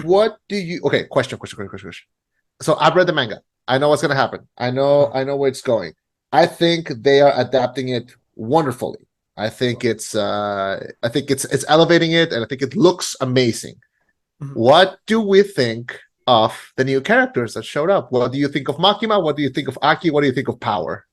what do you? Okay, question. So I've read the manga. I know what's gonna happen. I know where it's going. I think they are adapting it wonderfully. I think it's elevating it, and I think it looks amazing. Mhm. What do we think of the new characters that showed up? What do you think of Makima? What do you think of Aki? What do you think of Power?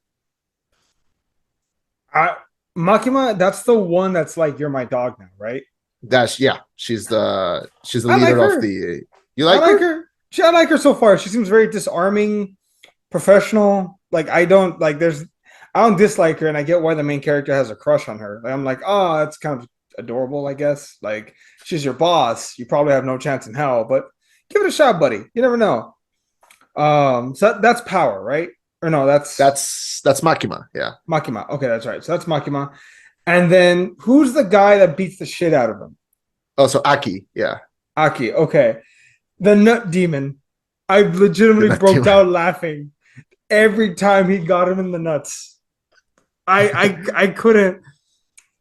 I, Makima, that's the one that's like you're my dog now, right? That's yeah. She's the I like leader of her. the. You I like like her? her. I like her so far. She seems very disarming, professional. Like I don't like. I don't dislike her, and I get why the main character has a crush on her. Like, I'm like, oh, that's kind of adorable, I guess. Like she's your boss. You probably have no chance in hell, but give it a shot, buddy. You never know. So that's power, right? Or no, that's That's Makima. Yeah. Makima. Okay, that's right. So that's Makima. And then who's the guy that beats the shit out of him? Oh, so Aki. Yeah. Aki. Okay. The nut demon. I legitimately Good broke team. down laughing every time he got him in the nuts. I couldn't.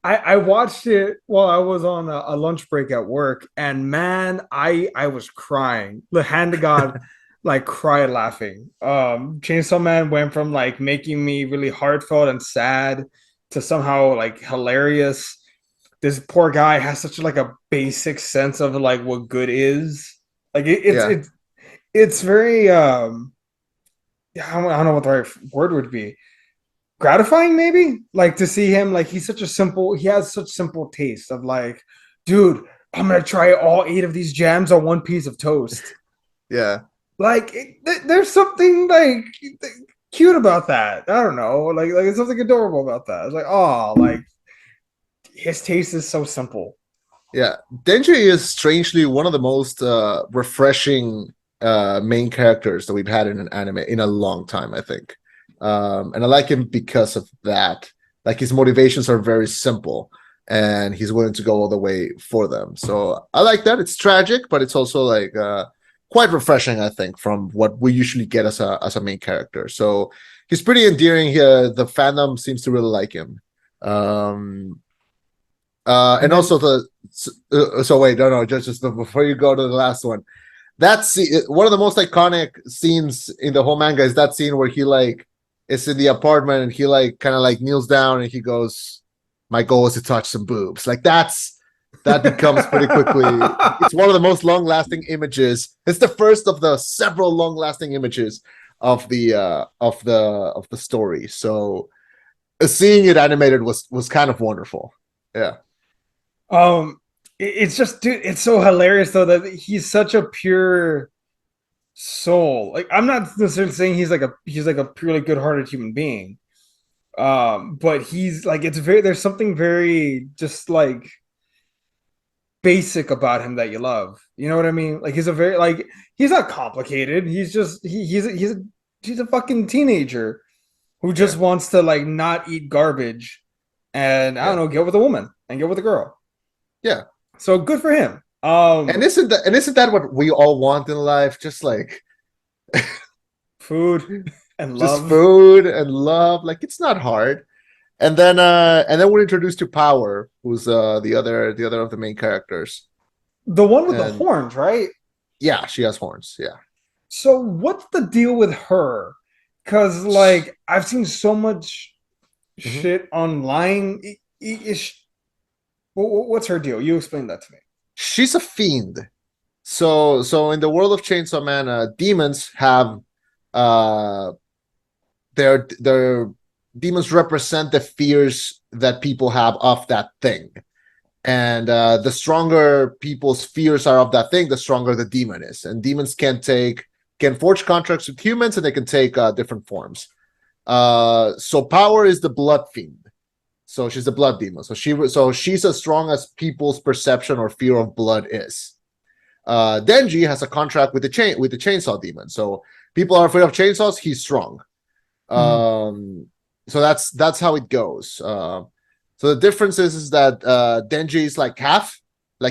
I watched it while I was on a lunch break at work, and man, I was crying. The hand to God, like cried laughing. Chainsaw Man went from like making me really heartfelt and sad to somehow like hilarious. This poor guy has such like a basic sense of like what good is. Like Yeah. it's very I don't know what the right word would be. Gratifying, maybe? Like to see him, like he has such simple taste of like, dude, I'm gonna try all eight of these jams on one piece of toast. Yeah. Like, there's something like cute about that. I don't know, like it's something adorable about that. It's like, oh, like his taste is so simple. Yeah. Denji is strangely one of the most refreshing main characters that we've had in an anime in a long time, I think. And I like him because of that. Like his motivations are very simple and he's willing to go all the way for them. So I like that. It's tragic, but it's also like quite refreshing, I think, from what we usually get as a main character. So he's pretty endearing here. The fandom seems to really like him. Um, And and then also so wait, no, just before you go to the last one, that's one of the most iconic scenes in the whole manga is that scene where he like is in the apartment and he like kind of like kneels down and he goes, "My goal is to touch some boobs." Like that becomes pretty quickly. It's one of the most long-lasting images. It's the first of the several long-lasting images of the story. So seeing it animated was kind of wonderful. Yeah. it's just dude, it's so hilarious though that he's such a pure soul. Like I'm not necessarily saying he's like a purely good-hearted human being. But he's like it's very there's something very just like basic about him that you love. You know what I mean? Like he's a very like he's not complicated. He's just he's a fucking teenager who Yeah. just wants to like not eat garbage and I don't Yeah. know, get with a woman and get with a girl. Yeah. So good for him. And isn't that what we all want in life? Just like Food and just love. food and love. Like it's not hard. And then we're introduced to Power, who's the other of the main characters. The one with the And horns, right? yeah, she has horns. Yeah. So what's the deal with her? Cause like I've seen so much Mhm. shit online. What's her deal? You explain that to me. She's a fiend. So in the world of Chainsaw Man, demons have uh their demons represent the fears that people have of that thing. And the stronger people's fears are of that thing, the stronger the demon is. And demons can forge contracts with humans, and they can take different forms. So Power is the blood fiend. So she's a blood demon. So she's as strong as people's perception or fear of blood is. Denji has a contract with the chainsaw demon. So people are afraid of chainsaws. He's strong. Mhm. Um, so that's how it goes. So the difference is that Denji is like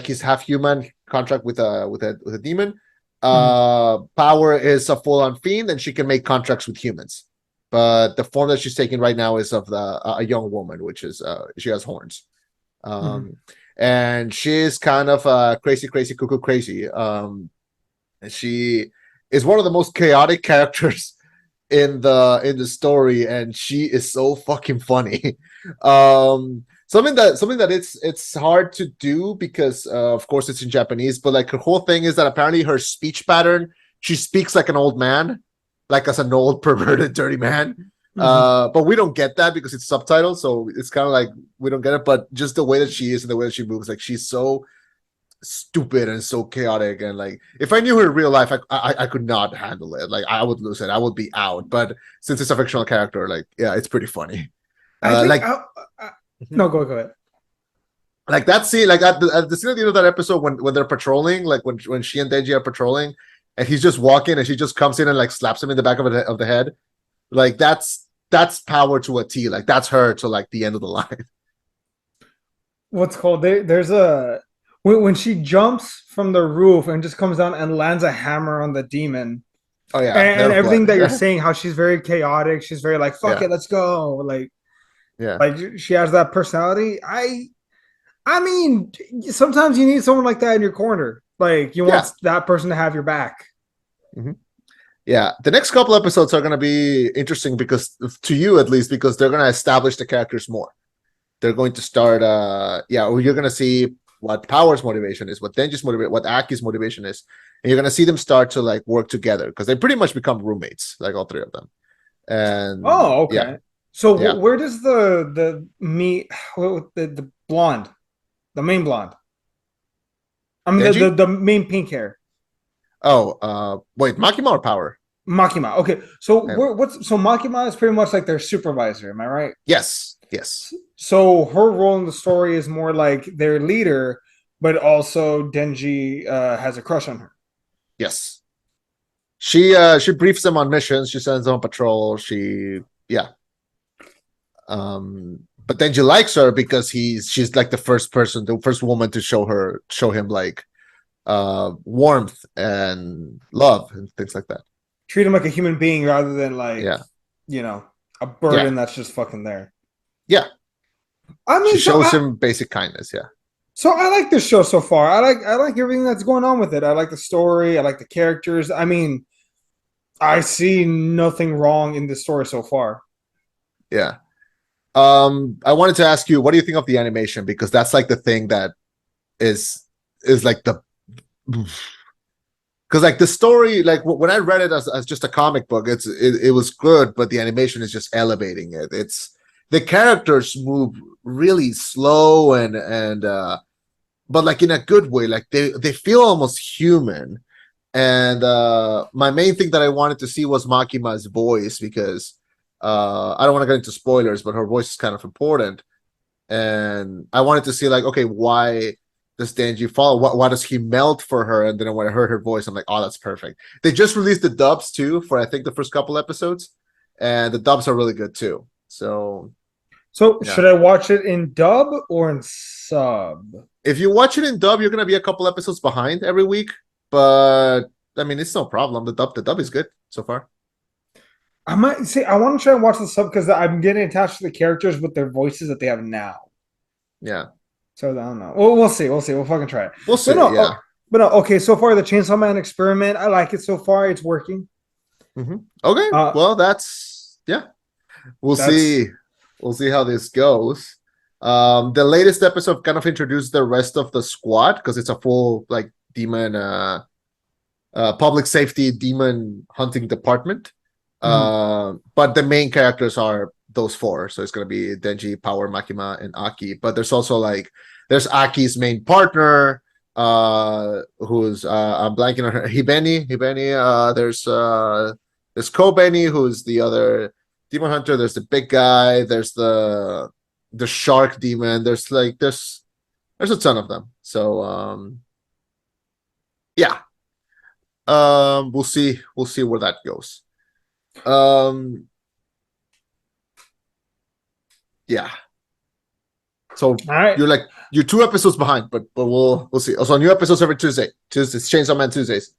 he's half human contract with a demon. Mhm. Power is a full on fiend, and she can make contracts with humans. But the form that she's taking right now is of a young woman, which is she has horns. Mhm. Um, and she's kind of crazy, crazy, cuckoo, crazy. and she is one of the most chaotic characters in the story, and she is so fucking funny. Something that it's hard to do because of course it's in Japanese, but like her whole thing is that apparently her speech pattern, she speaks like an old man, like as an old perverted dirty man. Mhm. But we don't get that because it's subtitled, so it's kind of like we don't get it. But just the way that she is and the way that she moves, like she's so stupid and so chaotic, and like if I knew her in real life, I could not handle it. Like I would lose it, I would be out. But since it's a fictional character, like yeah, it's pretty funny. I think Like no, go ahead. like that scene, like at the scene at the end of that episode when they're patrolling, like when she and Denji are patrolling, and he's just walking, and she just comes in and like slaps him in the back of the head. Like that's power to a T. Like that's her to like the end of the line. What's called there's a when she jumps from the roof and just comes down and lands a hammer on the demon, Oh yeah, and there's blood. everything that you're saying, how she's very chaotic, she's very like fuck Yeah, it, let's go, yeah, like she has that personality. I mean, sometimes you need someone like that in your corner. Like you want yeah. that person to have your back. Mhm. Yeah, the next couple episodes are going to be interesting because to you at least, because they're going to establish the characters more. They're going to start well, you're going to see what Power's motivation is, what Denji's motivation, what Aki's motivation is, and you're going to see them start to like work together because they pretty much become roommates, like all three of them. And Oh, yeah, okay. So yeah. where does the meet the blonde, the main blonde? I mean Denji? the main pink hair. Oh, wait, Makima or Power? Makima. Okay, so Yeah. what's so Makima is pretty much like their supervisor. Am I right? Yes, yes, So her role in the story is more like their leader, but also Denji has a crush on her. yes. She briefs them on missions. She sends them on patrol. Yeah. But Denji likes her because she's like the first person, the first woman to show him like warmth and love and things like that. Treat him like a human being rather than like Yeah, you know a yeah, burden that's just fucking there. yeah. I She mean, shows him basic kindness. Yeah, so I like this show so far. I like everything that's going on with it. I like the story. I like the characters. I mean, I see nothing wrong in the story so far. yeah. I wanted to ask you, what do you think of the animation? Because that's like the thing that is is like the because like the story, like when I read it as just a comic book, it was good, but the animation is just elevating it. It's the characters move really slow and but like in a good way, like they feel almost human. And my main thing that I wanted to see was Makima's voice because I don't want to get into spoilers, but her voice is kind of important. And I wanted to see like, okay, why does Denji fall? Why does he melt for her? And then when I heard her voice, I'm like, oh, that's perfect. They just released the dubs too for I think the first couple episodes, and the dubs are really good too. So So yeah, should I watch it in dub or in sub? if you watch it in dub, you're gonna be a couple episodes behind every week, but I mean, it's no problem. The dub is good so far. I might see. I want to try and watch the sub because I'm getting attached to the characters with their voices that they have now. Yeah, So I don't know. Well, we'll see. We'll see. We'll fucking try it. we'll But see. no, Yeah. but no. Okay, so far the Chainsaw Man experiment, I like it so far. It's working. Okay. Uh, Well, that's yeah. We'll that's see. We'll see how this goes. The latest episode kind of introduced the rest of the squad because it's a full like demon public safety demon hunting department. mhm. But the main characters are those four. So it's gonna be Denji, Power, Makima, and Aki. But there's also like there's Aki's main partner, who's I'm blanking on her, Hibeni. There's Kobeni, who's the other demon hunter. There's the big guy. There's the shark demon. There's a ton of them. So yeah. We'll see where that goes. Um yeah. So All right. you're 2 episodes behind, but we'll see. Also new episodes every Tuesday. Tuesdays, Chainsaw Man Tuesdays.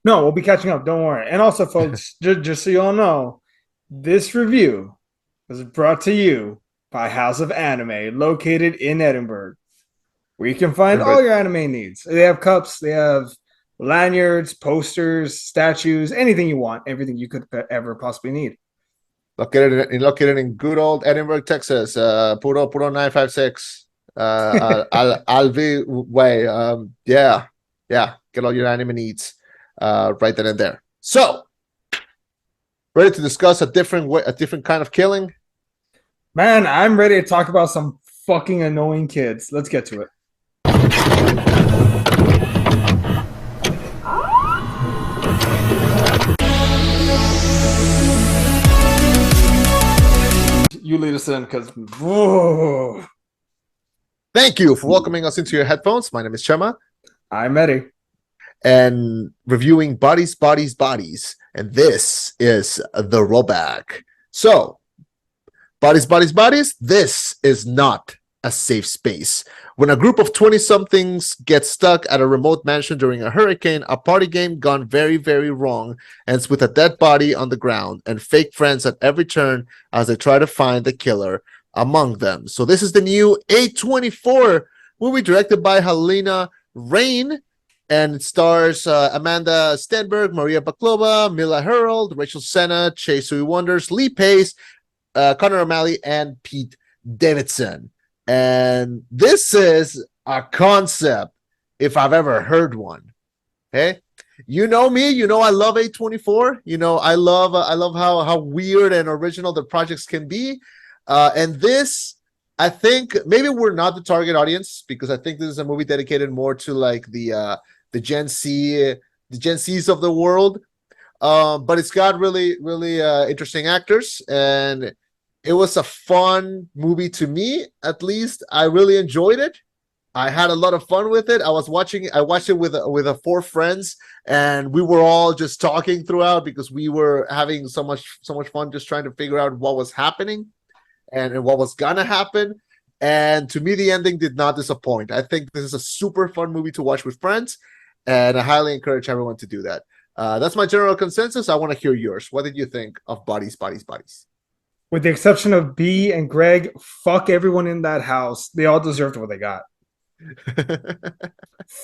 No, we'll be catching up. Don't worry. And also, folks, just so you all know, this review was brought to you by House of Anime, located in Edinburgh, where you can find all Everybody, your anime needs. They have cups. They have lanyards, posters, statues, anything you want, everything you could ever possibly need. Located in good old Edinburgh, Texas. Puro 956. Alvi way. Yeah. Get all your anime needs. Right then and there. So, ready to discuss a different kind of killing? Man, I'm ready to talk about some fucking annoying kids. Let's get to it. You lead us in, because Thank you for welcoming us into your headphones. My name is Chema. I'm Eddie. And reviewing Bodies. And this is the rollback. So, Bodies. This is not a safe space. When a group of 20-somethings gets stuck at a remote mansion during a hurricane, a party game gone very, very wrong ends with a dead body on the ground and fake friends at every turn as they try to find the killer among them. So this is the new A24 movie directed by Helena Rain, and it stars Amanda Stenberg, Maria Baklova, Mila Harold, Rachel Senna, Chase Sui Wonders, Lee Pace, Connor O'Malley, and Pete Davidson. And this is a concept, if I've ever heard one. Okay, you know me. You know I love A24. You know I love how weird and original the projects can be. And this, I think maybe we're not the target audience, because I think this is a movie dedicated more to like the Gen Z's of the world. But it's got really interesting actors, and it was a fun movie to me. At least I really enjoyed it. I had a lot of fun with it. I watched it with 4 friends, and we were all just talking throughout because we were having so much fun just trying to figure out what was happening and what was gonna happen. And to me, the ending did not disappoint. I think this is a super fun movie to watch with friends, and I highly encourage everyone to do that. That's my general consensus. I want to hear yours. What did you think of Bodies? With the exception of B and Greg, fuck everyone in that house. They all deserved what they got.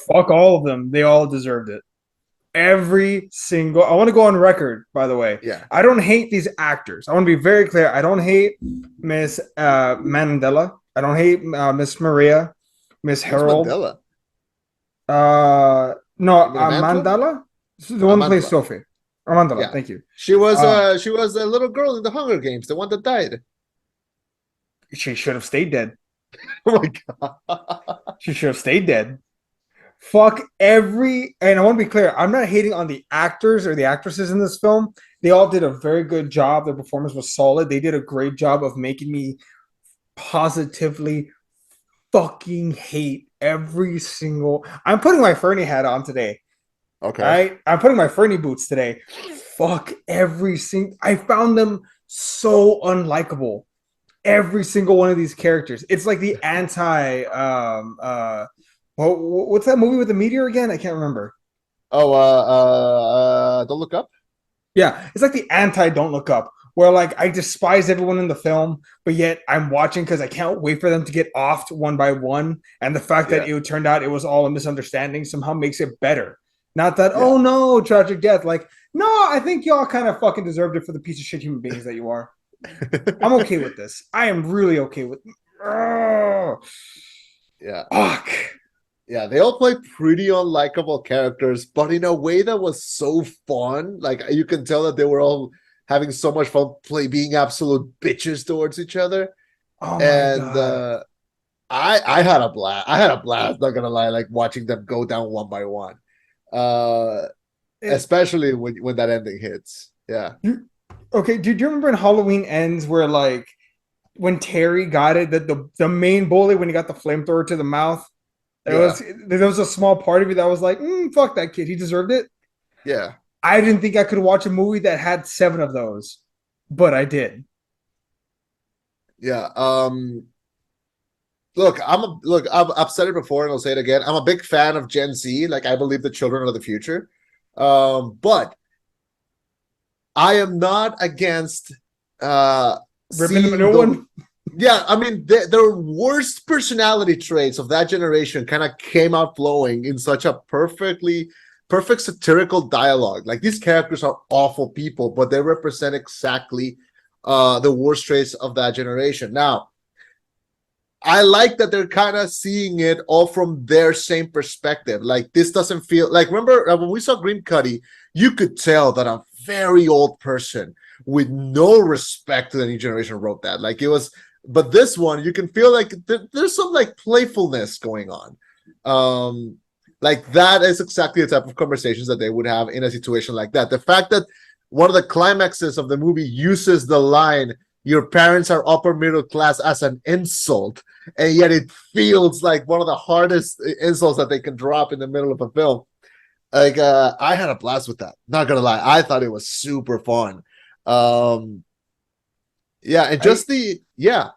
Fuck all of them. They all deserved it. Every single. I want to go on record, by the way. Yeah. I don't hate these actors. I want to be very clear. I don't hate Miss Mandela. I don't hate Miss Maria, Miss Harold. Mandela? No, Mandela. The one that plays Sophie. Mandela. Yeah. Thank you. She was a little girl in the Hunger Games, the one that died. She should have stayed dead. Oh my god. She should have stayed dead. Fuck and I want to be clear, I'm not hating on the actors or the actresses in this film. They all did a very good job. Their performance was solid. They did a great job of making me positively fucking hate every single. I'm putting my Fernie hat on today. Okay. I'm putting my Fernie boots today. Fuck every single. I found them so unlikable. Every single one of these characters. It's like the anti. What's that movie with the meteor again? I can't remember. Don't Look Up. Yeah, it's like the anti Don't Look Up, where like I despise everyone in the film, but yet I'm watching because I can't wait for them to get offed one by one. And the fact that it turned out it was all a misunderstanding somehow makes it better. Not that, oh no, tragic death. Like, no, I think y'all kind of fucking deserved it for the piece of shit human beings that you are. I'm okay with this. I am really okay with. Yeah. Fuck. Yeah, they all play pretty unlikable characters, but in a way that was so fun. Like you can tell that they were all having so much fun being absolute bitches towards each other. Oh my God. I had a blast. Not gonna lie, like watching them go down one by one. Especially when that ending hits. Yeah. Okay, do you remember in Halloween Ends where like when Terry got it, that the main bully, when he got the flamethrower to the mouth, there was a small part of me that was like, fuck that kid, he deserved it. Yeah. I didn't think I could watch a movie that had 7 of those, but I did. Yeah. Look, I've said it before and I'll say it again. I'm a big fan of Gen Z. Like, I believe the children are the future. But I am not against ripping a new one. Yeah, I mean, the worst personality traits of that generation kind of came out flowing in such a perfectly perfect satirical dialogue. Like these characters are awful people, but they represent exactly the worst traits of that generation. Now, I like that they're kind of seeing it all from their same perspective. Like this doesn't feel like, remember when we saw Green Cuddy, you could tell that a very old person with no respect to the new generation wrote that. Like it was, but this one you can feel like there's some like playfulness going on. Like that is exactly the type of conversations that they would have in a situation like that. The fact that one of the climaxes of the movie uses the line, your parents are upper middle class, as an insult, and yet it feels like one of the hardest insults that they can drop in the middle of a film. Like I had a blast with that, not gonna lie. I thought it was super fun. um yeah, and I just the yeah.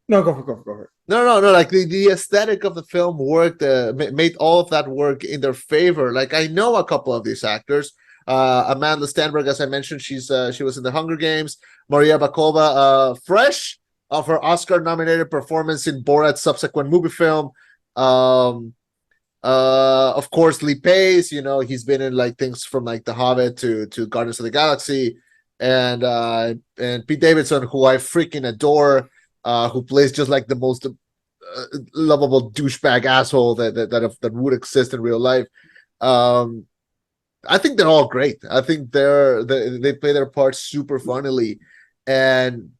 no, go for it. No. Like the aesthetic of the film worked, made all of that work in their favor. Like I know a couple of these actors. Amanda Stenberg, as I mentioned, she was in the Hunger Games. Maria Bakova, fresh of her Oscar-nominated performance in Borat's subsequent movie film. Um, of course, Lee Pace. You know, he's been in like things from like The Hobbit to Guardians of the Galaxy, and Pete Davidson, who I freaking adore, who plays just like the most lovable douchebag asshole that would exist in real life. Um, I think they're all great. I think they play their parts super funnily, and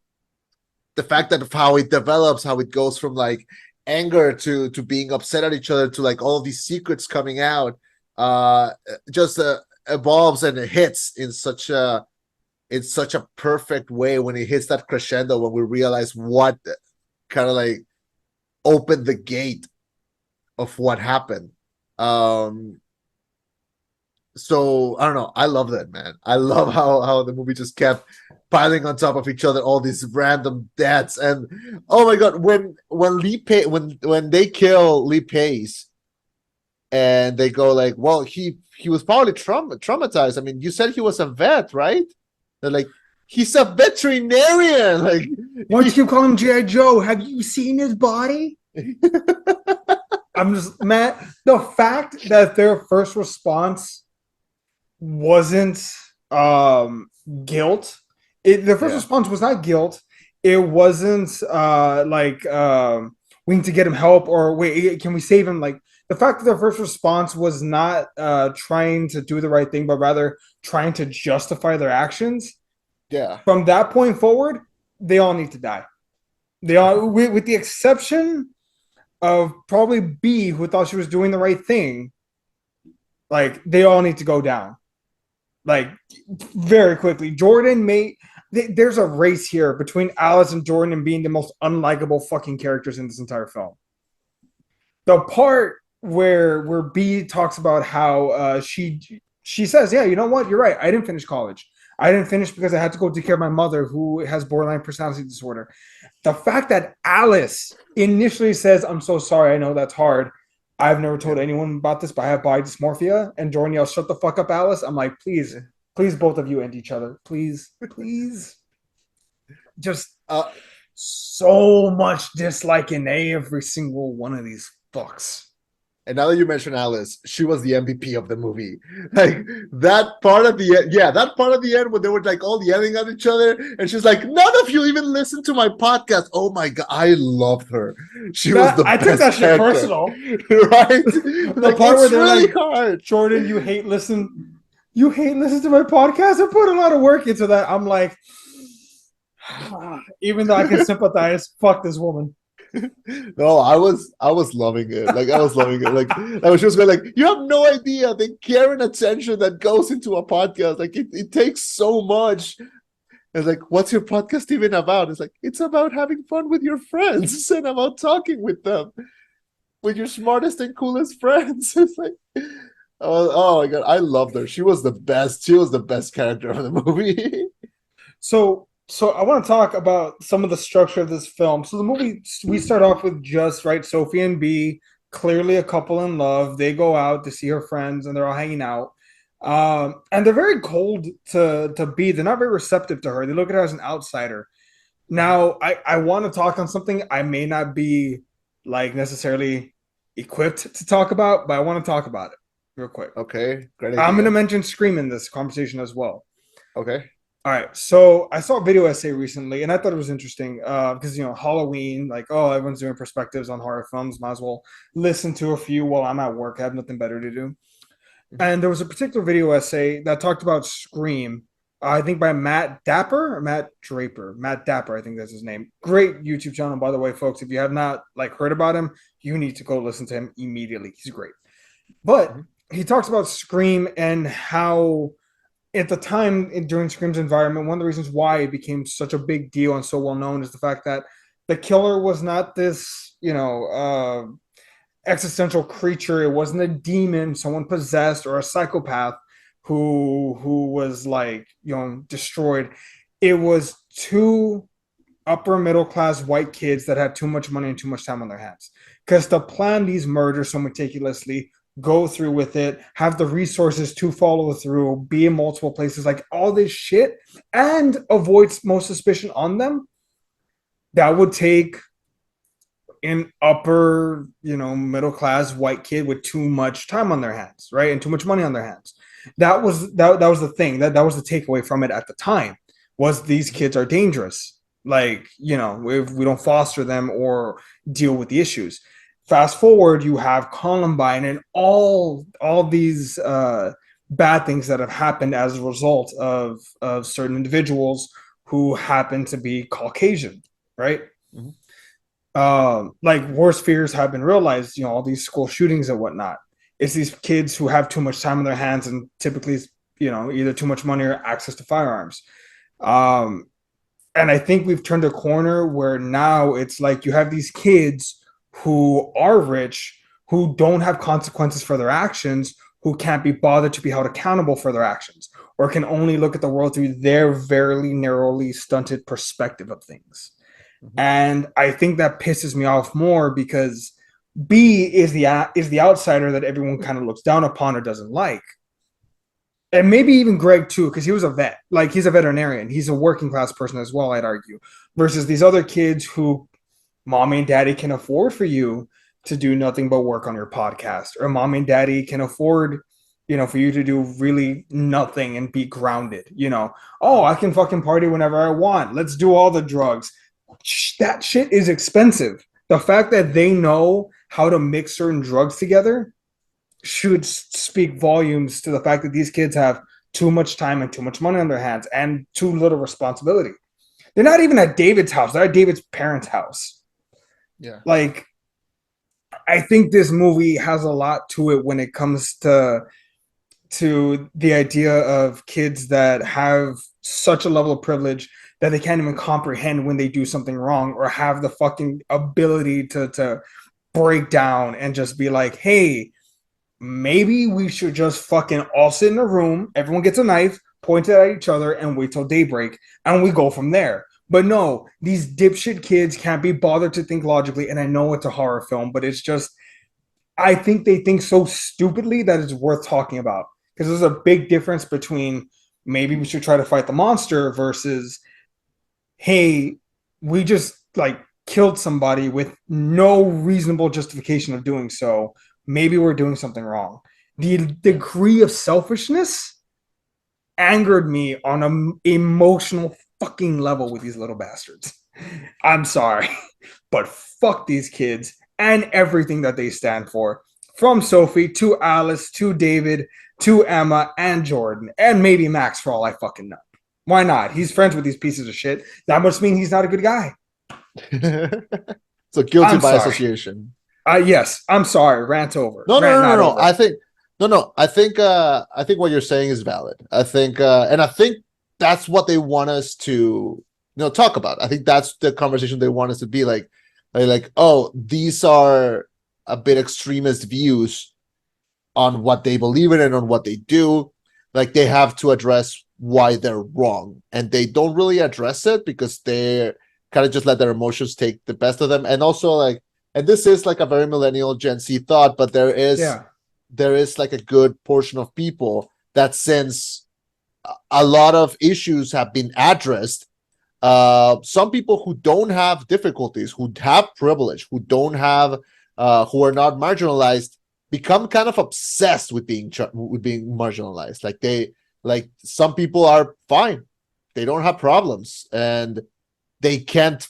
the fact that how it develops, how it goes from like anger to being upset at each other to like all of these secrets coming out, just evolves and it hits in such a perfect way when it hits that crescendo when we realize what kind of like opened the gate of what happened. Um, so I don't know. I love that, man. I love how the movie just kept piling on top of each other all these random deaths. And oh my god, when they kill Lee Pace and they go like, well, he was probably traumatized. I mean, you said he was a vet, right? They're like, he's a veterinarian. Like, Why don't you call him G.I. Joe? Have you seen his body? I'm just mad. The fact that their first response wasn't guilt. Their first yeah, response was not guilt. It wasn't we need to get him help, or wait, can we save him? Like the fact that their first response was not trying to do the right thing, but rather trying to justify their actions. yeah, From that point forward, they all need to die. They all, with the exception of probably B, who thought she was doing the right thing. Like they all need to go down. Like very quickly. Jordan may there's a race here between Alice and Jordan and being the most unlikable fucking characters in this entire film. The part where B talks about how she says, yeah, you know what? You're right. I didn't finish college. I didn't finish because I had to go take care of my mother who has borderline personality disorder. The fact that Alice initially says, I'm so sorry, I know that's hard. I've never told anyone about this, but I have body dysmorphia. And Jordan yells, shut the fuck up, Alice. I'm like, please, please, both of you end each other. Please, please. Just so much dislike in every single one of these fucks. and now that you mention Alice, she was the MVP of the movie. Like that part of the end, yeah, that part of the end when they were like all yelling at each other, and she's like, "None of you even listen to my podcast." Oh my god, I loved her. She was the I best took that shit character. personal. Right? The Like part where it's they're really like, hard. Jordan, you hate listen to my podcast. I put a lot of work into that. I'm like, even though I can sympathize, fuck this woman. No, I was loving it. Like I was loving it. Like she was going like, you have no idea the care and attention that goes into a podcast. Like it takes so much. It's like, what's your podcast even about? It's like, it's about having fun with your friends and about talking with them, with your smartest and coolest friends. It's like, oh my god, I loved her. She was the best. She was the best character of the movie. So I want to talk about some of the structure of this film. So the movie, we start off with just right, Sophie and B, clearly a couple in love. They go out to see her friends, and they're all hanging out. And they're very cold to B. They're not very receptive to her. They look at her as an outsider. Now, I want to talk on something I may not be like necessarily equipped to talk about, but I want to talk about it. real quick. Okay, great I'm going to idea. mention Scream in this conversation as well. Okay. All right, so I saw a video essay recently, and I thought it was interesting because Halloween, like, oh, everyone's doing perspectives on horror films. Might as well listen to a few while I'm at work. I have nothing better to do. Mhm. And there was a particular video essay that talked about Scream. I think by Matt Dapper or Matt Draper. Matt Dapper, I think that's his name. Great YouTube channel, by the way, folks. If you have not like heard about him, you need to go listen to him immediately. He's great. But Mhm. he talks about Scream and how at the time during Scream's environment, one of the reasons why it became such a big deal and so well known is the fact that the killer was not this, existential creature. It wasn't a demon, someone possessed, or a psychopath who was like destroyed. It was two upper middle class white kids that had too much money and too much time on their hands. Because to plan these murders so meticulously, go through with it, have the resources to follow through, be in multiple places, like all this shit, and avoid most suspicion on them, that would take an upper, middle class white kid with too much time on their hands, right? And too much money on their hands. That was the thing. That was the takeaway from it at the time was these Mhm. kids are dangerous. Like, if we don't foster them or deal with the issues. Fast forward, you have Columbine and all these bad things that have happened as a result of certain individuals who happen to be Caucasian, right? Mhm. Like worst fears have been realized, all these school shootings and whatnot. It's these kids who have too much time on their hands and typically, either too much money or access to firearms. Um, and I think we've turned a corner where now it's like you have these kids who are rich, who don't have consequences for their actions, who can't be bothered to be held accountable for their actions, or can only look at the world through their very narrowly stunted perspective of things. Mhm. And I think that pisses me off more because B is the outsider that everyone kind of looks down upon or doesn't like. And maybe even Greg too, because he was a vet. Like he's a veterinarian. He's a working class person as well, I'd argue. Versus these other kids who mommy and daddy can afford for you to do nothing but work on your podcast. Or mommy and daddy can afford, for you to do really nothing and be grounded. Oh, I can fucking party whenever I want. Let's do all the drugs. That shit is expensive. The fact that they know how to mix certain drugs together should speak volumes to the fact that these kids have too much time and too much money on their hands and too little responsibility. They're not even at David's house, they're at David's parents' house. Yeah. Like, I think this movie has a lot to it when it comes to the idea of kids that have such a level of privilege that they can't even comprehend when they do something wrong or have the fucking ability to break down and just be like, hey, maybe we should just fucking all sit in a room, everyone gets a knife, point it at each other, and wait till daybreak, and we go from there. But no, these dipshit kids can't be bothered to think logically, and I know it's a horror film, but it's just, I think they think so stupidly that it's worth talking about. Because there's a big difference between maybe we should try to fight the monster versus, hey, we just like killed somebody with no reasonable justification of doing so. Maybe we're doing something wrong. The Yeah. degree of selfishness angered me on an emotional fucking level with these little bastards. I'm sorry, but fuck these kids and everything that they stand for. From Sophie to Alice to David to Emma and Jordan and maybe Max for all I fucking know. Why not? He's friends with these pieces of shit. That must mean he's not a good guy. So guilty I'm by sorry. association. Yes, I'm sorry. Rant over. No, no, Rant no, no, not no. over. I think no, no. I think what you're saying is valid. I think and I think that's what they want us to talk about. I think that's the conversation they want us to be like, oh, these are a bit extremist views on what they believe in and on what they do. Like they have to address why they're wrong. And they don't really address it because they're kind of just let their emotions take the best of them. And also like, and this is like a very millennial Gen Z thought, but Yeah. there is like a good portion of people that since a lot of issues have been addressed, some people who don't have difficulties, who have privilege, who don't have who are not marginalized, become kind of obsessed with being marginalized. Like some people are fine, they don't have problems, and they can't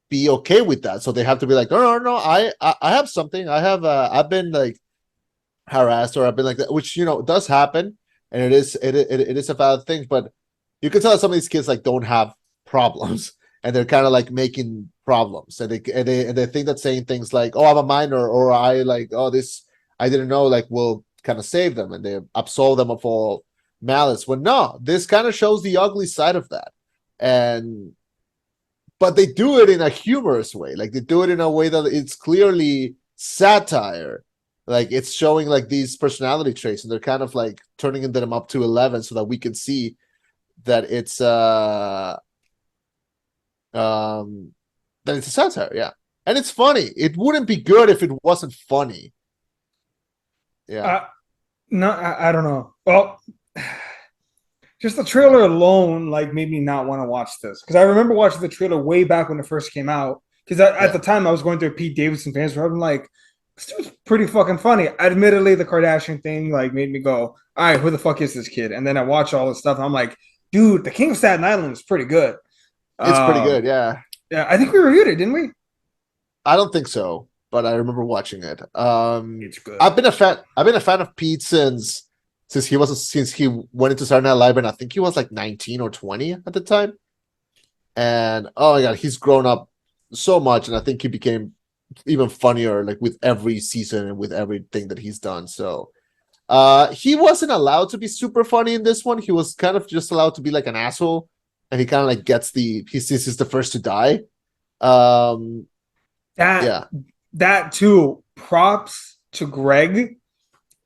be okay with that, so they have to be like, no, I have something, I've been like harassed, or I've been like that, which does happen, and it is a valid thing, but you can tell that some of these kids like don't have problems, and they're kind of like making problems, and they think that saying things like, oh, I'm a minor, or I like, oh, this I didn't know, like, will kind of save them, and they absolve them of all malice, when no, this kind of shows the ugly side of that. And but they do it in a humorous way, like they do it in a way that it's clearly satire, like it's showing like these personality traits, and they're kind of like turning them up to 11 so that we can see that it's that it's a satire, yeah. And it's funny. It wouldn't be good if it wasn't funny. Yeah. No, I don't know. Well, just the trailer alone like made me not want to watch this, because I remember watching the trailer way back when it first came out. Because at the time I was going through a Pete Davidson fans where I'm like, this dude's pretty fucking funny. Admittedly, the Kardashian thing like made me go, all right, who the fuck is this kid? And then I watch all this stuff and I'm like, dude, the King of Staten Island is pretty good. It's pretty good, yeah. Yeah, I think we reviewed it, didn't we? I don't think so, but I remember watching it. It's good. I've been a fan of Pete since he went into Saturday Night Live, and I think he was like 19 or 20 at the time. And oh my god, he's grown up so much, and I think he became even funnier like with every season and with everything that he's done. So he wasn't allowed to be super funny in this one. He was kind of just allowed to be like an asshole, and he kind of like gets he sees he's the first to die. That too. Props to Greg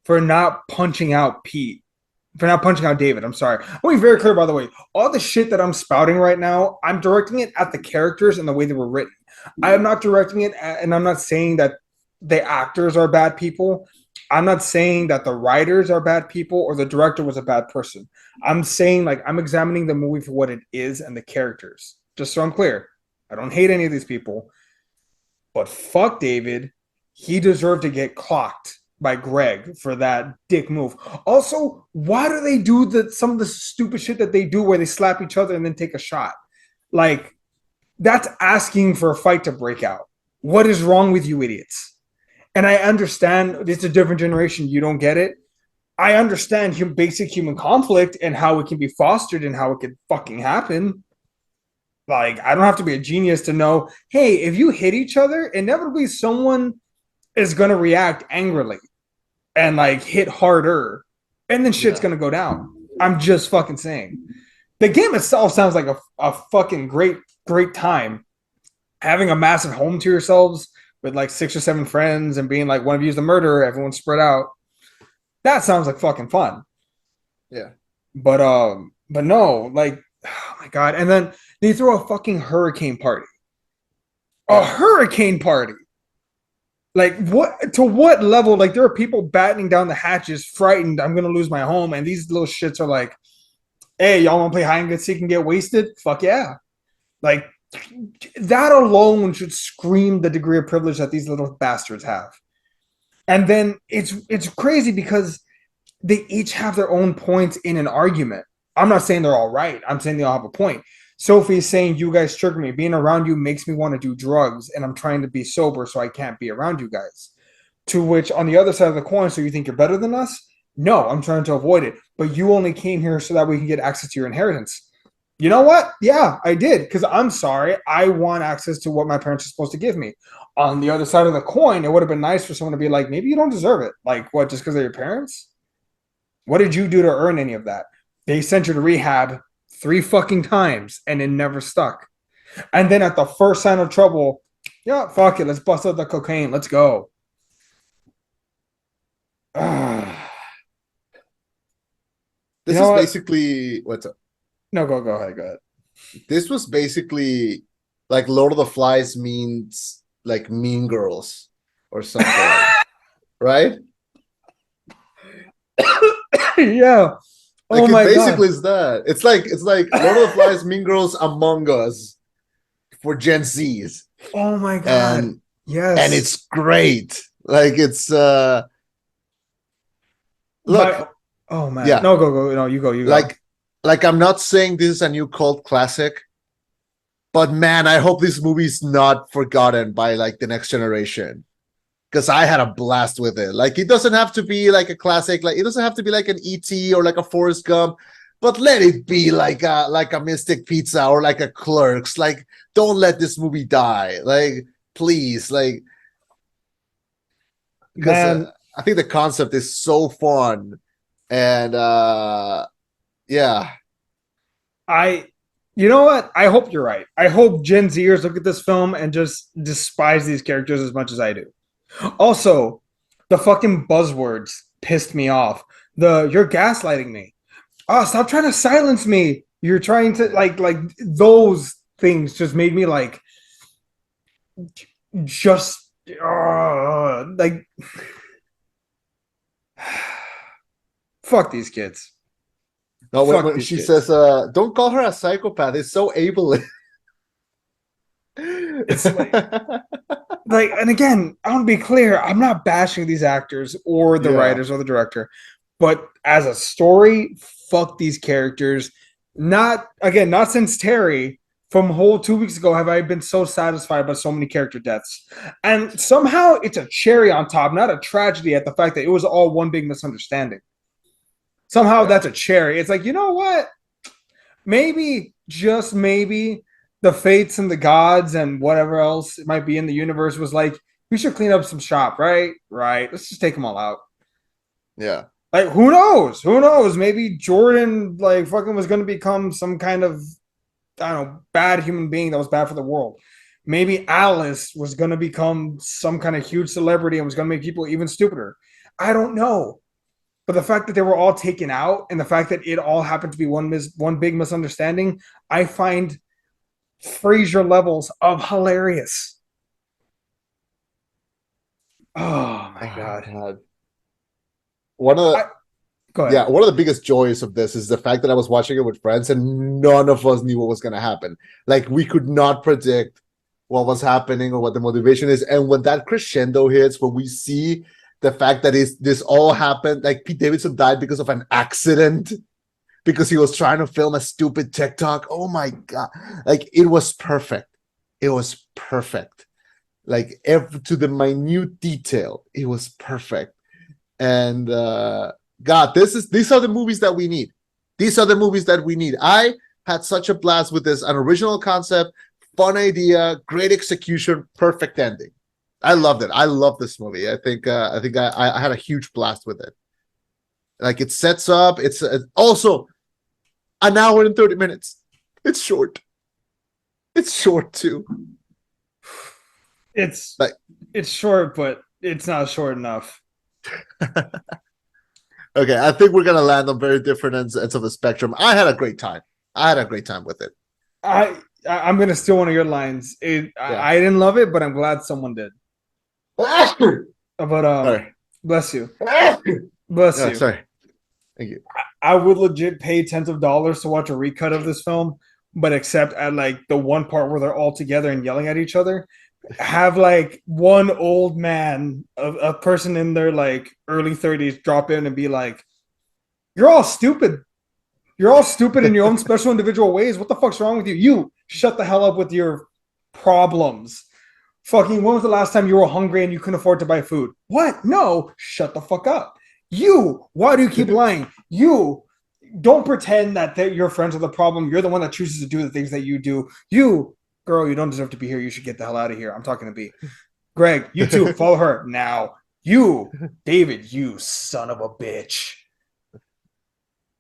for not punching out Pete, for not punching out David. I'm sorry. I want to be very clear, by the way. All the shit that I'm spouting right now, I'm directing it at the characters and the way they were written. I am not directing it and I'm not saying that the actors are bad people. I'm not saying that the writers are bad people or the director was a bad person. I'm saying like I'm examining the movie for what it is and the characters. Just so I'm clear. I don't hate any of these people. But fuck David. He deserved to get clocked by Greg for that dick move. Also, why do they do some of the stupid shit that they do where they slap each other and then take a shot? Like, that's asking for a fight to break out. What is wrong with you idiots? And I understand it's a different generation. You don't get it. I understand basic human conflict and how it can be fostered and how it could fucking happen. Like, I don't have to be a genius to know, hey, if you hit each other, inevitably someone is going to react angrily and like hit harder, and then shit's going to go down. I'm just fucking saying. The game itself sounds like a fucking great time. Having a massive home to yourselves with like 6 or 7 friends and being like, one of you is the murderer, everyone's spread out. That sounds like fucking fun. Yeah. But no, like, oh my God. And then they throw a fucking hurricane party. A hurricane party. Like, what, to what level? Like, there are people battening down the hatches, frightened, I'm going to lose my home. And these little shits are like, hey, y'all want to play hide and seek and get wasted? Fuck yeah. Like, that alone should scream the degree of privilege that these little bastards have. And then it's crazy because they each have their own points in an argument. I'm not saying they're all right. I'm saying they all have a point. Sophie's saying, you guys trigger me. Being around you makes me want to do drugs, and I'm trying to be sober, so I can't be around you guys. To which, on the other side of the coin, so you think you're better than us? No, I'm trying to avoid it. But you only came here so that we can get access to your inheritance. You know what? Yeah, I did, because I'm sorry. I want access to what my parents are supposed to give me. On the other side of the coin, it would have been nice for someone to be like, maybe you don't deserve it. Like, what, just because they're your parents? What did you do to earn any of that? They sent you to rehab 3 fucking times, and it never stuck. And then at the first sign of trouble, yeah, fuck it, let's bust out the cocaine. Let's go. This is basically what's up. No, go ahead. This was basically like Lord of the Flies means like Mean Girls or something, right? Yeah. Like, oh my basically God. is that. It's like Lord of the Flies, Mean Girls, Among Us for Gen Zs. Oh my God. And yes. And it's great. Like, it's My Look, oh man, yeah, no, go, no, you go. like I'm not saying this is a new cult classic, but man, I hope this movie is not forgotten by like the next generation. Because I had a blast with it. Like, it doesn't have to be like a classic. Like, it doesn't have to be like an ET or like a Forrest Gump, but let it be like a Mystic Pizza or like a Clerks. Like, don't let this movie die. Like, please, like, because Man, I think the concept is so fun, and yeah, I you know what? I hope you're right. I hope Gen Zers look at this film and just despise these characters as much as I do. Also, the fucking buzzwords pissed me off. The you're gaslighting me. Oh, stop trying to silence me. You're trying to like those things just made me like just like fuck these kids. no. When, Fuck when these she kids. says, "Don't call her a psychopath," it's so ableist. It's like and again, I want to be clear, I'm not bashing these actors or the Yeah, writers or the director, but as a story, fuck these characters. Not again, not since Terry. From whole 2 weeks ago, have I been so satisfied by so many character deaths? And somehow it's a cherry on top, not a tragedy at the fact that it was all one big misunderstanding. Somehow yeah. that's a cherry. It's like, you know what? Maybe, just maybe, the fates and the gods and whatever else it might be in the universe was like, we should clean up some shop, right? Right. Let's just take them all out. Yeah. Like, who knows? Who knows? Maybe Jordan, like, fucking was going to become some kind of, I don't know, bad human being that was bad for the world. Maybe Alice was going to become some kind of huge celebrity and was going to make people even stupider. I don't know. But the fact that they were all taken out and the fact that it all happened to be one big misunderstanding, I find Frasier levels of hilarious. Oh my Oh god! God. One of the I, go ahead. Yeah, one of the biggest joys of this is the fact that I was watching it with friends and none of us knew what was going to happen. Like, we could not predict what was happening or what the motivation is. And when that crescendo hits, when we see the fact that this all happened, like Pete Davidson died because of an accident, because he was trying to film a stupid TikTok. Oh my God. Like, it was perfect. It was perfect. Like, to the minute detail, it was perfect. And God, these are the movies that we need. These are the movies that we need. I had such a blast with this, an original concept, fun idea, great execution, perfect ending. I loved it. I love this movie. I had a huge blast with it. Like, it sets up. It's also an hour and 30 minutes. It's short. It's short too. It's Like, it's short, but it's not short enough. okay, I think we're gonna land on very different ends of the spectrum. I had a great time. I had a great time with it. I'm gonna steal one of your lines. Yeah. I didn't love it, but I'm glad someone did. But Sorry. bless you, bless Yeah, you. sorry. Thank you. I would legit pay tens of dollars to watch a recut of this film, but except at like the one part where they're all together and yelling at each other. Have like one old man, a person in their like early 30s, drop in and be like, "You're all stupid. You're all stupid in your own special individual ways. What the fuck's wrong with you? You shut the hell up with your problems. Fucking, when was the last time you were hungry and you couldn't afford to buy food? What? No, shut the fuck up. You, why do you keep lying? You, don't pretend that you're friends with the problem. You're the one that chooses to do the things that you do. You, girl, you don't deserve to be here. You should get the hell out of here. I'm talking to B. Greg, you too. Follow her now. You, David, you son of a bitch.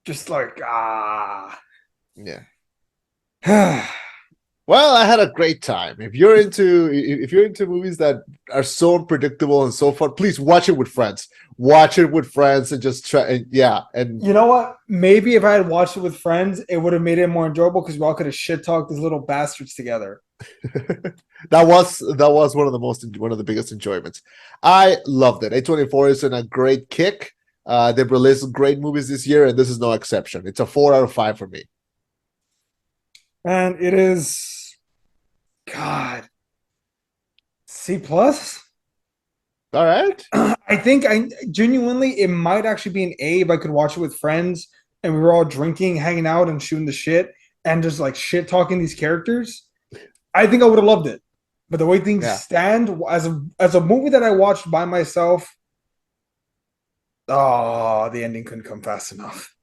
Just like, Yeah. ah. Well, I had a great time. If you're into movies that are so unpredictable and so fun, please watch it with friends. Watch it with friends and just try. And yeah, and You know what? Maybe if I had watched it with friends, it would have made it more enjoyable because we all could have shit talked these little bastards together. that was one of the biggest enjoyments. I loved it. A24 is in a great kick. They've released great movies this year, and this is no exception. It's a 4 out of 5 for me. And it is, God, C plus. All right. I think I genuinely it might actually be an A if I could watch it with friends and we were all drinking, hanging out, and shooting the shit and just like shit talking these characters. I think I would have loved it. But the way things Yeah. stand as a movie that I watched by myself, oh, the ending couldn't come fast enough.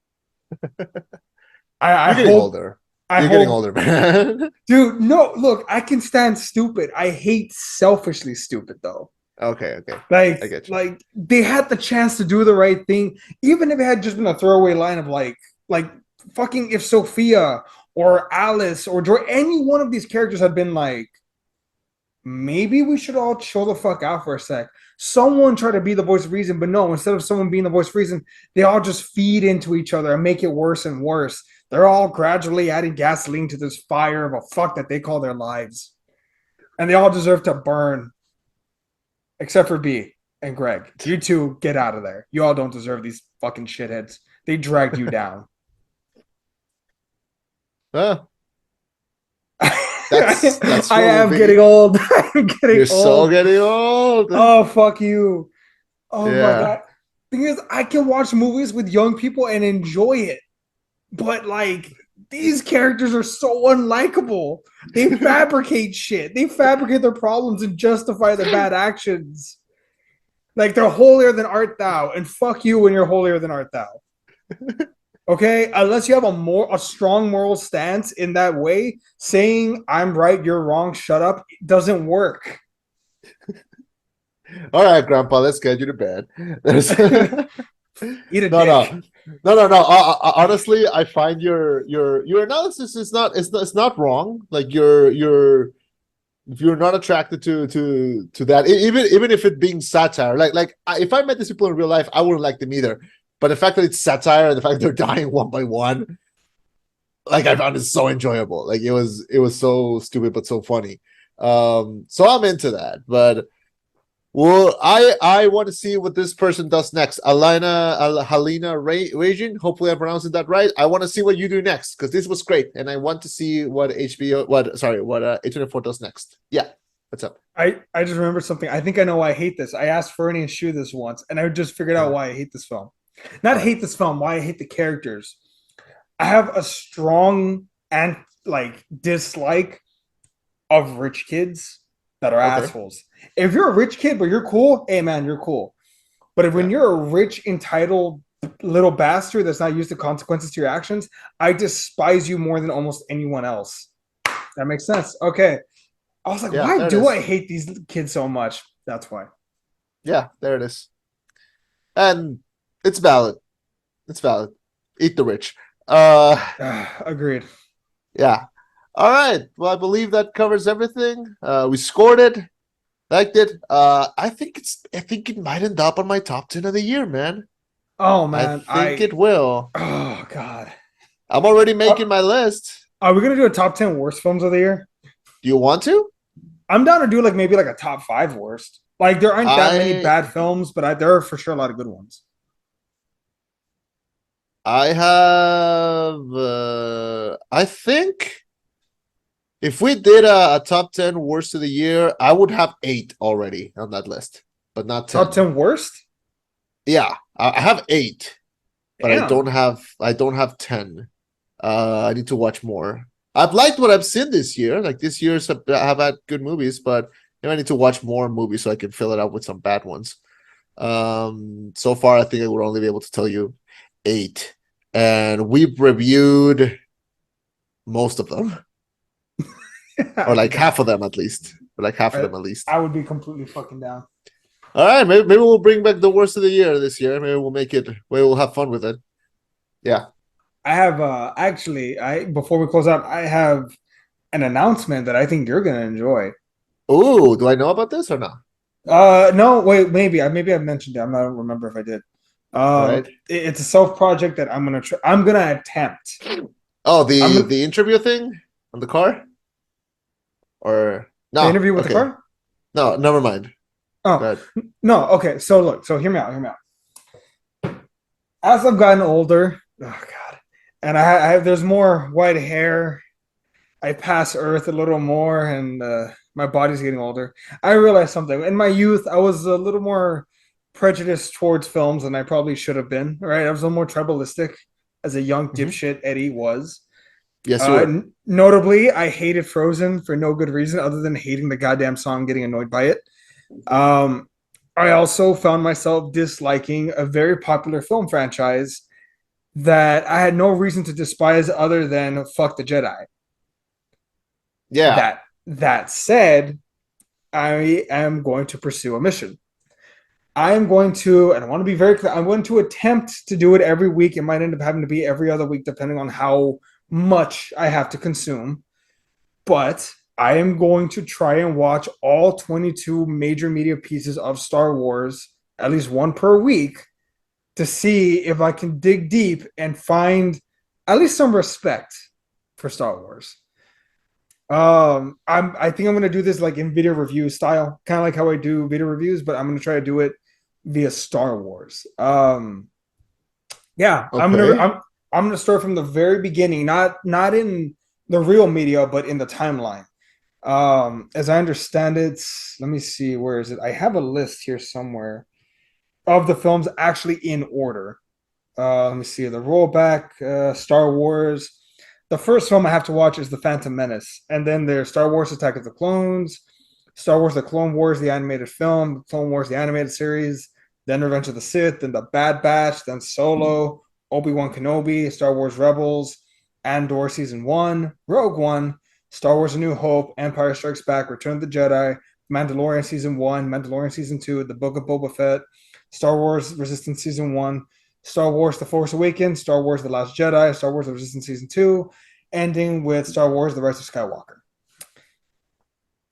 I You're getting hope older. I You're getting hope older, man. dude, no, look, I can stand stupid. I hate selfishly stupid though. Okay, okay. I Like, get you. like they had the chance to do the right thing, even if it had just been a throwaway line of like fucking if Sophia or Alice or Joy, any one of these characters had been like, maybe we should all chill the fuck out for a sec. Someone try to be the voice of reason, but no, instead of someone being the voice of reason, they all just feed into each other and make it worse and worse. They're all gradually adding gasoline to this fire of a fuck that they call their lives. And they all deserve to burn, except for B and Greg. You two get out of there. You all don't deserve these fucking shitheads. They dragged you down. Uh, that's I true, am B. getting old. I'm getting You're so old. getting old. Oh, fuck you. Oh my Yeah. god. Thing is, I can watch movies with young people and enjoy it. But like these characters are so unlikable. They fabricate shit. They fabricate their problems and justify their bad actions. Like they're holier than art thou, and fuck you when you're holier than art thou. Okay, unless you have a strong moral stance in that way, saying I'm right, you're wrong, shut up doesn't work. All right, Grandpa, let's get you to bed. There's Eat a no, dick. no. Honestly, I find your analysis is it's not wrong. Like you're if you're not attracted to that, even if it being satire, if I met these people in real life, I wouldn't like them either. But the fact that it's satire and the fact that they're dying one by one, like I found it so enjoyable. Like it was so stupid but so funny. So I'm into that. But well, I want to see what this person does next. Halina Ragin. Hopefully, I'm pronouncing that right. I want to see what you do next because this was great, and I want to see what what A24 does next. Yeah, what's up? I just remembered something. I think I know why I hate this. I asked Fernie and Shu this once, and I just figured out why I hate this film. Not All right. hate this film, why I hate the characters. I have a strong and like dislike of rich kids that are Okay. assholes. If you're a rich kid but you're cool, hey man, you're cool. But if when Yeah. you're a rich, entitled little bastard that's not used to consequences to your actions, I despise you more than almost anyone else. That makes sense. Okay. I was like, Yeah. why There it do I is. hate these kids so much? That's why. Yeah. There it is. And it's valid. It's valid. Eat the rich. Uh. Agreed. Yeah. All right. Well, I believe that covers everything. We scored it. Liked it. I think it might end up on my top 10 of the year, man. Oh I man, think it will. oh god. I'm already making Are, my list. are we gonna do a top 10 worst films of the year? Do you want to? I'm down to do like maybe like a top five worst. Like there aren't that many I bad films, but there are for sure a lot of good ones. I have I think if we did a top 10 worst of the year, I would have 8 already on that list, but not Top 10. 10 worst? Yeah, I have 8, but Damn. I don't have 10. I need to watch more. I've liked what I've seen this year. Like this year's have had good movies, but I need to watch more movies so I can fill it up with some bad ones. So far I think I would only be able to tell you 8. And we've reviewed most of them. Or like half of them at least. Or like half of them at least. I would be completely fucking down. All right, maybe we'll bring back the worst of the year this year. Maybe we'll make it. Maybe we'll have fun with it. Yeah. I have actually I before we close out, I have an announcement that I think you're gonna enjoy. Oh, do I know about this or not? No, wait, maybe I mentioned it. I don't remember if I did. All right. It's a self project that I'm gonna attempt. Oh, I'm gonna, the interview thing on the car, or the no? interview with the Okay, car. no, never mind. Go Oh ahead. no, okay. So look, so hear me out. Hear me out. As I've gotten older, oh god, and I have there's more white hair. I pass Earth a little more, and My body's getting older. I realized something. In my youth, I was a little more prejudiced towards films than I probably should have been. Right, I was a little more tribalistic as a young Mhm. dipshit Eddie was. Yes, you were. Notably, I hated Frozen for no good reason other than hating the goddamn song, getting annoyed by it. Um, I also found myself disliking a very popular film franchise that I had no reason to despise other than fuck the Jedi. Yeah. That said, I am going to pursue a mission. I am going to, and I want to be very clear, I'm going to attempt to do it every week. It might end up having to be every other week, depending on how much I have to consume. But I am going to try and watch all 22 major media pieces of Star Wars, at least one per week, to see if I can dig deep and find at least some respect for Star Wars. I think I'm gonna do this like in video review style, kind of like how I do video reviews, but I'm gonna try to do it via Star Wars. Yeah, Okay. I'm gonna start from the very beginning, not in the real media, but in the timeline. As I understand it, let me see, where is it? I have a list here somewhere of the films actually in order. Let me see the rollback. Star Wars. The first film I have to watch is The Phantom Menace, and then there's Star Wars: Attack of the Clones, Star Wars: The Clone Wars, the animated film, Clone Wars, the animated series, then Revenge of the Sith, then The Bad Batch, then Solo, Obi-Wan Kenobi, Star Wars Rebels, Andor Season 1, Rogue One, Star Wars: A New Hope, Empire Strikes Back, Return of the Jedi, Mandalorian Season 1, Mandalorian Season 2, The Book of Boba Fett, Star Wars Resistance Season 1, Star Wars The Force Awakens, Star Wars The Last Jedi, Star Wars The Resistance Season 2, ending with Star Wars The Rise of Skywalker.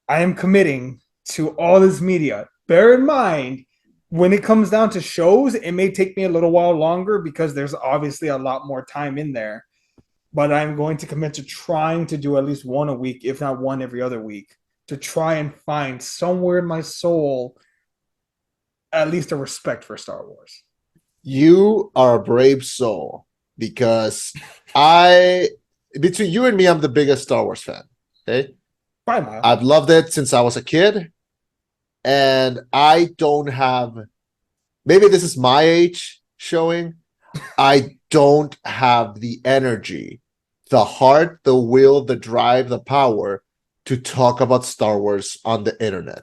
I am committing to all this media. Bear in mind, when it comes down to shows, it may take me a little while longer because there's obviously a lot more time in there. But I'm going to commit to trying to do at least one a week, if not one every other week, to try and find somewhere in my soul at least a respect for Star Wars. You are a brave soul because I, between you and me, I'm the biggest Star Wars fan. Okay. By a mile. I've loved it since I was a kid. And I don't have, maybe this is my age showing. I don't have the energy, the heart, the will, the drive, the power to talk about Star Wars on the internet.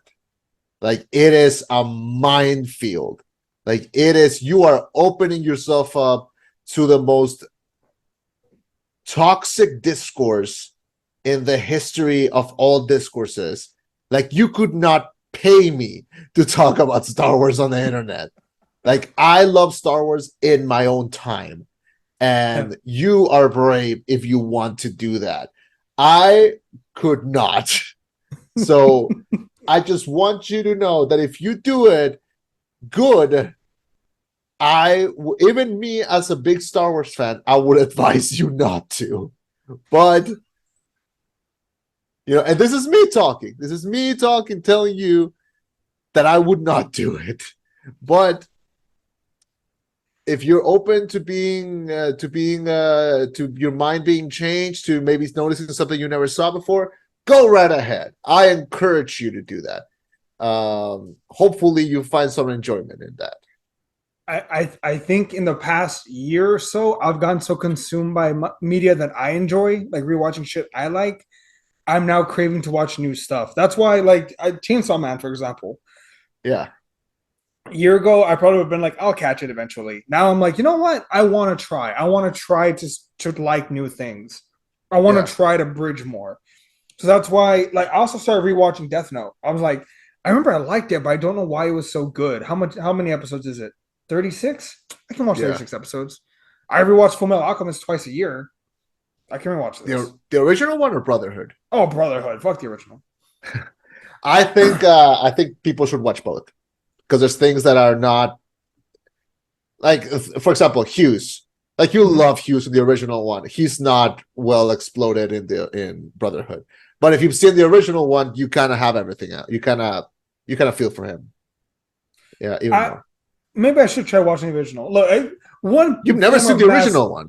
Like, it is a minefield. Like, it is, you are opening yourself up to the most toxic discourse in the history of all discourses. Like, you could not pay me to talk about Star Wars on the internet. Like, I love Star Wars in my own time. And you are brave if you want to do that. I could not. So I just want you to know that if you do it good, even me as a big Star Wars fan, I would advise you not to. But and this is me talking. This is me talking, telling you that I would not do it. But if you're open to to your mind being changed, to maybe noticing something you never saw before, go right ahead. I encourage you to do that. Hopefully you find some enjoyment in that. I think in the past year or so, I've gotten so consumed by media that I enjoy, like rewatching shit I like. I'm now craving to watch new stuff. That's why, like, Chainsaw Man, for example. Yeah. A year ago, I probably would have been like, I'll catch it eventually. Now I'm like, you know what? I want to try. I want to try to like new things. I want to try to bridge more. So that's why, like, I also started rewatching Death Note. I was like, I remember I liked it, but I don't know why it was so good. How many episodes is it? 36? I can watch 36 episodes. I rewatch Full Metal Alchemist twice a year. I can rewatch this. The original one or Brotherhood? Oh, Brotherhood. Fuck the original. I think people should watch both, because there's things that are not, like, for example, Hughes. Like, you love Hughes in the original one. He's not well exploded in Brotherhood. But if you've seen the original one, you kind of have everything out. You kind of feel for him. Yeah, even more. Maybe I should try watching the original. Look, you've never seen the original one.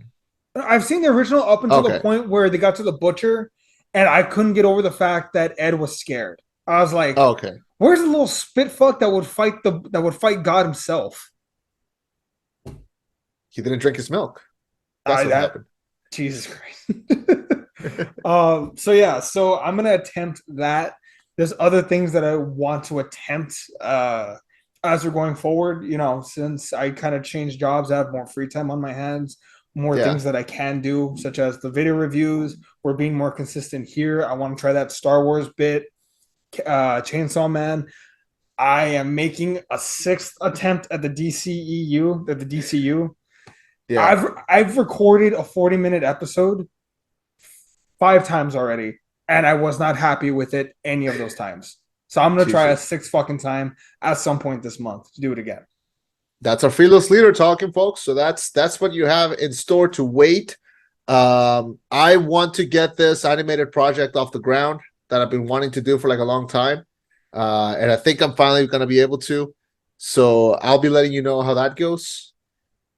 I've seen the original up until the point where they got to the butcher, and I couldn't get over the fact that Ed was scared. I was like, Oh, okay. where's the little spit fuck that would fight God himself? He didn't drink his milk. That's I what that happened. Jesus Christ. So yeah, so I'm gonna attempt that. There's other things that I want to attempt as we're going forward. You know, since I kind of changed jobs, I have more free time on my hands, more Yeah. things that I can do, such as the video reviews. We're being more consistent here. I want to try that Star Wars bit, Chainsaw Man. I am making a sixth attempt at the DCEU, at the DCU. Yeah. I've recorded a 40-minute episode 5 times already, and I was not happy with it any of those times. So I'm gonna try a Jesus. sixth fucking time at some point this month to do it again. That's our fearless leader talking, folks. So that's what you have in store to wait. I want to get this animated project off the ground that I've been wanting to do for like a long time. And I think I'm finally gonna be able to. So I'll be letting you know how that goes.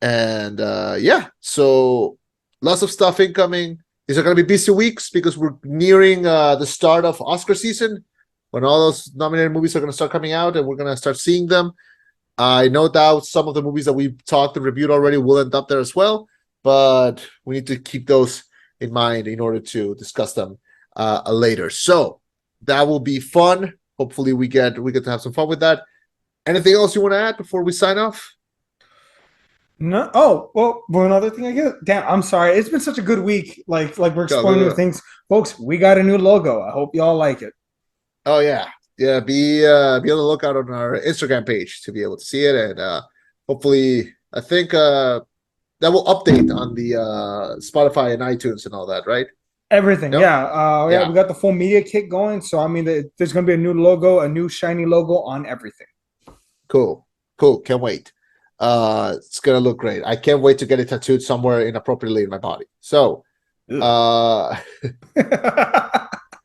And yeah, so lots of stuff incoming. These are gonna be busy weeks because we're nearing the start of Oscar season when all those nominated movies are gonna start coming out and we're gonna start seeing them. I no doubt some of the movies that we've talked and reviewed already will end up there as well, but we need to keep those in mind in order to discuss them later. So that will be fun. Hopefully, we get to have some fun with that. Anything else you want to add before we sign off? No, oh well. Another thing, I guess. Damn, I'm sorry. It's been such a good week. Like we're Go, exploring go, new go. things, folks. We got a new logo. I hope y'all like it. Oh yeah, yeah. Be on the lookout on our Instagram page to be able to see it, and hopefully, I think that will update on the Spotify and iTunes and all that, right? Everything, Yep. yeah, yeah. Yeah. We got the full media kit going. So I mean, there's gonna be a new logo, a new shiny logo on everything. Cool. Cool. Can't wait. It's gonna look great. I can't wait to get it tattooed somewhere inappropriately in my body. So uh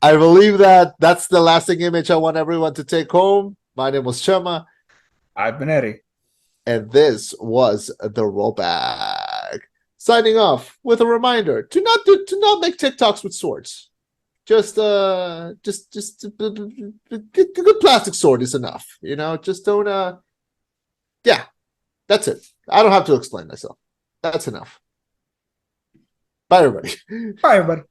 I believe that that's the lasting image I want everyone to take home. My name was Chema, I've been Eddie. and this was the rollback. Signing off with a reminder to not make TikToks with swords. Just a good plastic sword is enough. You know, just don't yeah, that's it. I don't have to explain myself. That's enough. Bye everybody. Bye, everybody.